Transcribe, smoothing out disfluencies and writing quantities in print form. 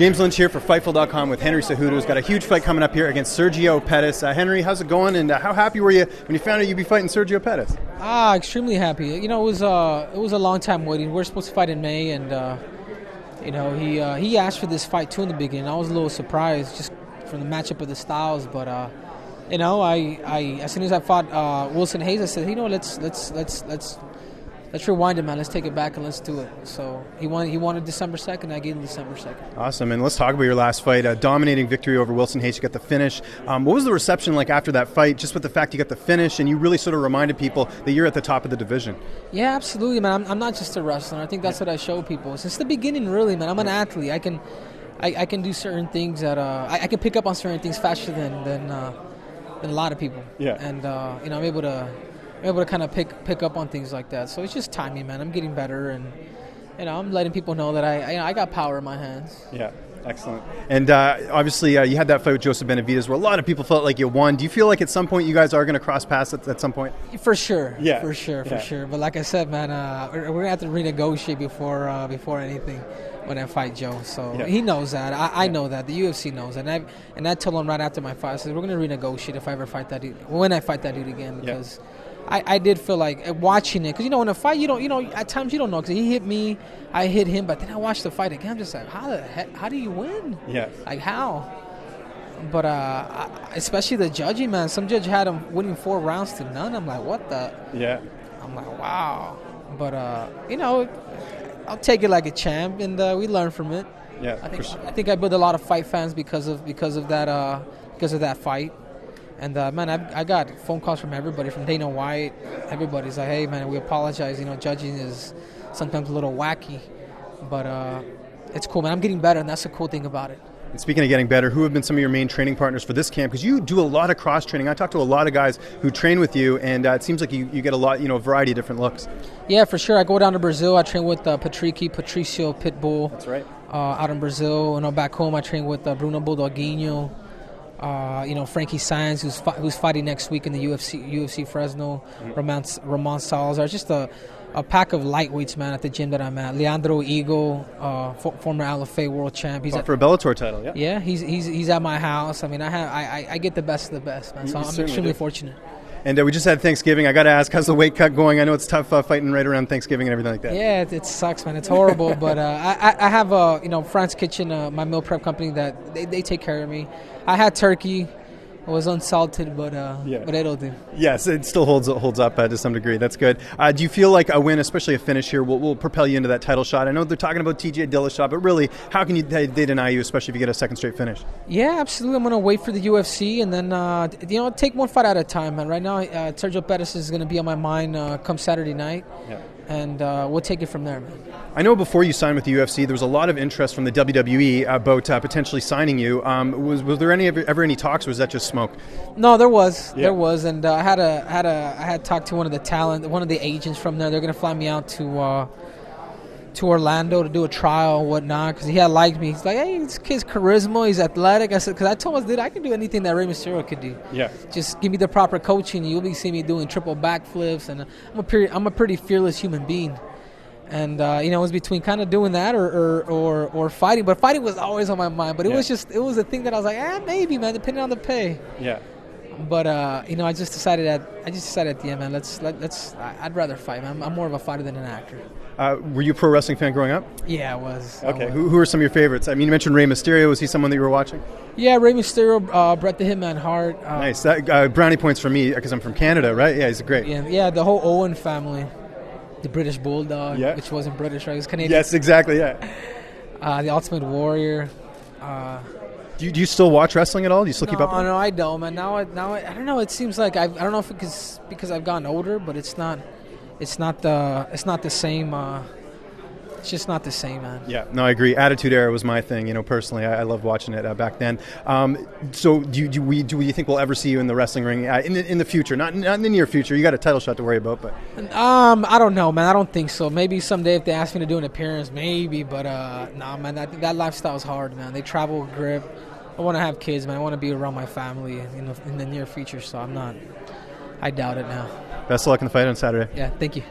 James Lynch here for Fightful.com with Henry Cejudo, who's got a huge fight coming up here against Sergio Pettis. Henry, how's it going, and how happy were you when you found out you'd be fighting Sergio Pettis? Extremely happy. You know, it was a long time waiting. We were supposed to fight in May, and you know, he asked for this fight too in the beginning. I was a little surprised just from the matchup of the styles, but you know, I as soon as I fought Wilson Hayes, I said, you know, let's rewind it, man. Let's take it back and let's do it. So he wanted December 2nd. I gave him December 2nd. Awesome. And let's talk about your last fight. A dominating victory over Wilson Hayes. You got the finish. What was the reception like after that fight, just with the fact you got the finish and you really sort of reminded people that you're at the top of the division? Yeah, absolutely, man. I'm not just a wrestler. I think that's what I show people. Since the beginning, really, man. I'm an athlete. I can do certain things that I can pick up on certain things faster than a lot of people. Yeah. And you know, I'm able to kind of pick up on things like that. So it's just timing, man. I'm getting better, and you know, I'm letting people know that I got power in my hands. Yeah, excellent. And obviously, you had that fight with Joseph Benavidez where a lot of people felt like you won. Do you feel like at some point you guys are going to cross paths at some point? For sure. Yeah. For sure. But like I said, man, we're going to have to renegotiate before anything when I fight Joe. So he knows that. I know that. The UFC knows that. And I told him right after my fight, I said, we're going to renegotiate if I ever fight that dude, when I fight that dude again, because I did feel like watching it, because you know, in a fight, you know, at times you don't know, because he hit me, I hit him, but then I watched the fight again. I'm just like, how do you win? Yeah. Like, how? But especially the judging, man. Some judge had him winning 4 rounds to none. I'm like, what the? Yeah. I'm like, wow. But you know, I'll take it like a champ, and we learn from it. Yeah. I think I built a lot of fight fans because of that fight. And, man, I got phone calls from everybody, from Dana White. Everybody's like, hey, man, we apologize. You know, judging is sometimes a little wacky. But it's cool, man. I'm getting better, and that's the cool thing about it. And speaking of getting better, who have been some of your main training partners for this camp? Because you do a lot of cross-training. I talk to a lot of guys who train with you, and it seems like you get a lot, you know, a variety of different looks. Yeah, for sure. I go down to Brazil. I train with Patricio Pitbull. That's right. Out in Brazil. You know, back home, I train with Bruno Bulldoguinho. You know, Frankie Saenz, who's fighting next week in the UFC Fresno. Ramon Salazar. Just a pack of lightweights, man, at the gym that I'm at. Leandro Eagle, former LFA world champ. He's for a Bellator title, yeah. Yeah, he's at my house. I mean, I get the best of the best, man. So I'm extremely fortunate. And we just had Thanksgiving. I got to ask, how's the weight cut going? I know it's tough fighting right around Thanksgiving and everything like that. Yeah, it sucks, man. It's horrible. But I have you know, France Kitchen, my meal prep company, that they take care of me. I had turkey. I was unsalted, but it'll do. Yes, it still holds up to some degree. That's good. Do you feel like a win, especially a finish here, will propel you into that title shot? I know they're talking about TJ Dillashaw, but really, how can they deny you, especially if you get a second straight finish? Yeah, absolutely. I'm going to wait for the UFC and then, you know, take one fight at a time, man. Right now, Sergio Pettis is going to be on my mind come Saturday night. Yeah. And we'll take it from there, man. I know before you signed with the UFC, there was a lot of interest from the WWE about potentially signing you. Was there ever any talks, or was that just smoke? No, there was. Yeah. There was, and I had talked to one of the agents from there. They're going to fly me out to Orlando to do a trial and whatnot, because he had liked me. He's like, hey, this kid's charisma, he's athletic. I said, because I told him, dude, I can do anything that Rey Mysterio could do. Yeah. Just give me the proper coaching, you'll be seeing me doing triple backflips, and I'm a pretty fearless human being. And you know, it was between kind of doing that or fighting. But fighting was always on my mind. But it was a thing that I was like, maybe, man, depending on the pay. Yeah. But you know, I just decided at the end, man, I'd rather fight, man. I'm more of a fighter than an actor. Were you a pro wrestling fan growing up? Yeah, I was. Okay. Who are some of your favorites? I mean, you mentioned Rey Mysterio. Was he someone that you were watching? Yeah, Rey Mysterio, Bret the Hitman Hart. Nice. Brownie points for me because I'm from Canada, right? Yeah, he's great. Yeah, the whole Owen family. The British Bulldog, which wasn't British, right? It was Canadian. Yes, exactly, yeah. The Ultimate Warrior. Do you still watch wrestling at all? Do you still keep up? No, I don't, man. Now I don't know. It seems like I don't know if it's because I've gotten older, but it's not the same. It's just not the same, man. Yeah, no, I agree. Attitude Era was my thing, you know, personally. I loved watching it back then. So do you think we'll ever see you in the wrestling ring in the future? Not in the near future. You got a title shot to worry about, but I don't know, man. I don't think so. Maybe someday if they ask me to do an appearance, maybe, but nah, man, that lifestyle is hard, man. They travel grip. I want to have kids, man. I want to be around my family in the near future, so I doubt it now. Best of luck in the fight on Saturday. Yeah, thank you.